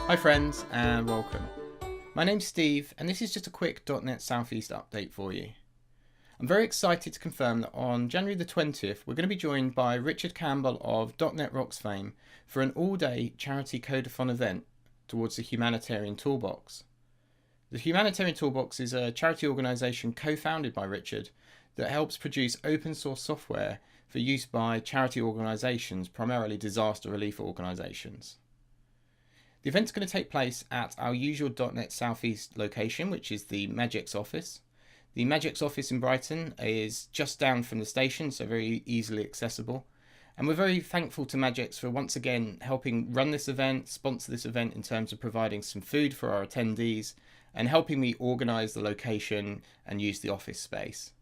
Hi friends and welcome. My name's Steve and this is just a quick .NET Southeast update for you. I'm very excited to confirm that on January the 20th we're going to be joined by Richard Campbell of .NET Rocks fame for an all-day charity codeathon event towards the Humanitarian Toolbox. The Humanitarian Toolbox is a charity organisation co-founded by Richard that helps produce open source software for use by charity organisations, primarily disaster relief organisations. The event's going to take place at our usual .NET Southeast location, which is the Magix office. The Magix office in Brighton is just down from the station, so very easily accessible. And we're very thankful to Magix for once again helping run this event, sponsor this event in terms of providing some food for our attendees and helping me organise the location and use the office space.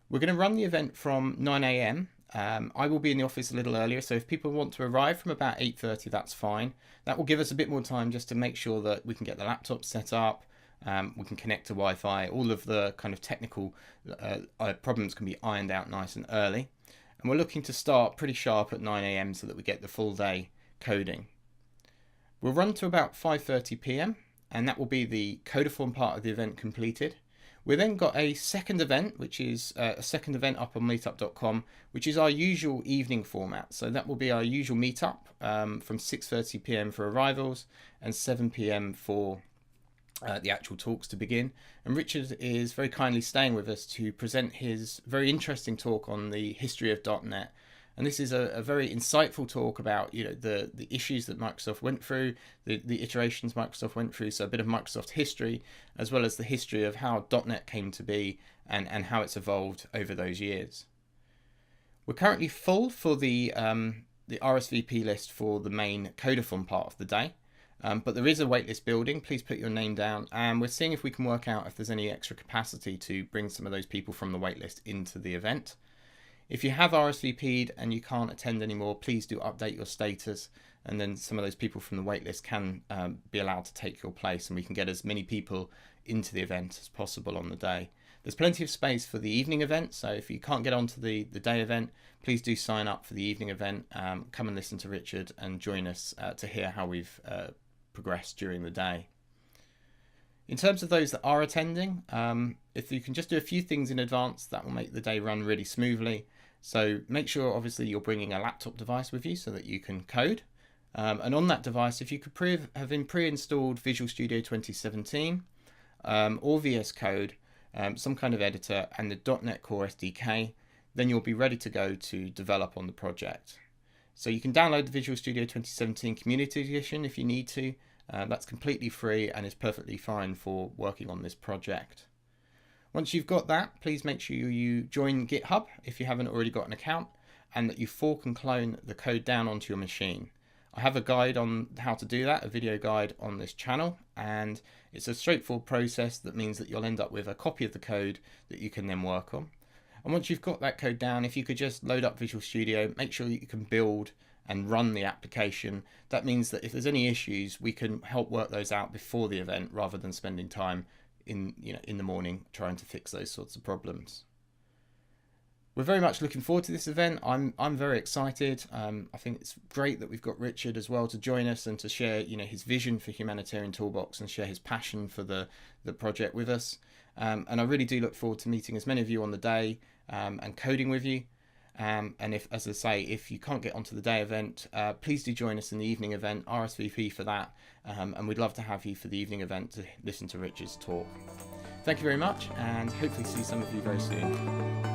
We're going to run the event from 9 AM. I will be in the office a little earlier, so if people want to arrive from about 8:30, that's fine. That will give us a bit more time just to make sure that we can get the laptop set up, we can connect to Wi-Fi, all of the kind of technical problems can be ironed out nice and early. And we're looking to start pretty sharp at 9 AM so that we get the full day coding. We'll run to about 5:30 PM, and that will be the codeathon part of the event completed. We then got a second event, which is a second event up on meetup.com, which is our usual evening format. So that will be our usual meetup from 6:30 PM for arrivals and 7 PM for the actual talks to begin. And Richard is very kindly staying with us to present his very interesting talk on the history of .NET. And this is a very insightful talk about the issues that Microsoft went through, the iterations Microsoft went through, so a bit of Microsoft history, as well as the history of how .NET came to be and how it's evolved over those years. We're currently full for the RSVP list for the main codeathon part of the day, but there is a waitlist building. Please put your name down, and we're seeing if we can work out if there's any extra capacity to bring some of those people from the waitlist into the event. If you have RSVP'd and you can't attend anymore, please do update your status, and then some of those people from the waitlist can be allowed to take your place, and we can get as many people into the event as possible on the day. There's plenty of space for the evening event, so if you can't get onto the day event, please do sign up for the evening event. Come and listen to Richard and join us to hear how we've progressed during the day. In terms of those that are attending, if you can just do a few things in advance, that will make the day run really smoothly. So make sure obviously you're bringing a laptop device with you so that you can code. And on that device, if you could have been pre-installed Visual Studio 2017 or VS Code, some kind of editor, and the .NET Core SDK, then you'll be ready to go to develop on the project. So you can download the Visual Studio 2017 Community Edition if you need to. That's completely free and is perfectly fine for working on this project. Once you've got that, please make sure you join GitHub if you haven't already got an account, and that you fork and clone the code down onto your machine. I have a guide on how to do that, a video guide on this channel, and it's a straightforward process that means that you'll end up with a copy of the code that you can then work on. And once you've got that code down, if you could just load up Visual Studio, make sure you can build and run the application. That means that if there's any issues, we can help work those out before the event rather than spending time in the morning trying to fix those sorts of problems. We're very much looking forward to this event. I'm very excited. I think it's great that we've got Richard as well to join us and to share his vision for Humanitarian Toolbox and share his passion for the project with us. And I really do look forward to meeting as many of you on the day and coding with you. And if, as I say, if you can't get onto the day event, please do join us in the evening event, RSVP for that, and we'd love to have you for the evening event to listen to Richard's talk. Thank you very much, and hopefully see some of you very soon.